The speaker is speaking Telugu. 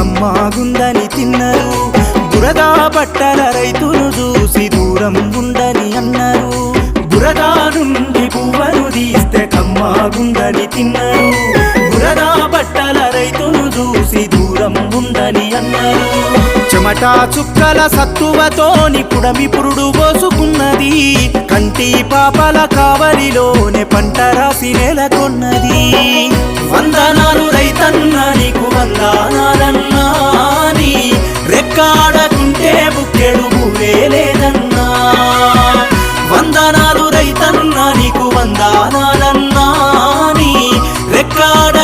కమ్మాగుందని తిన్నరు బురదా బట్టల రైతును చూసి దూరం ఉందని అన్నారు బురదా నుండి పువ్వను తీస్తే కమ్మాగుందని తిన్నరు బురదా బట్టల రైతును చూసి దూరం ఉందని అన్నారు చెమటా చుక్కల సత్తువతోని పుడమి పురుడు పోసుకున్నది కంటి పాపల కావలిలోనే పంట రాసి నెలకొన్నది వందనాలు రైతన్న నీకు వందనాలన్నా నీ రెక్కాడకుంటే బుక్కెడు భూవే లేదన్నా వందనాలు రైతన్న నీకు వందనాలన్నా నీ రెక్కాడ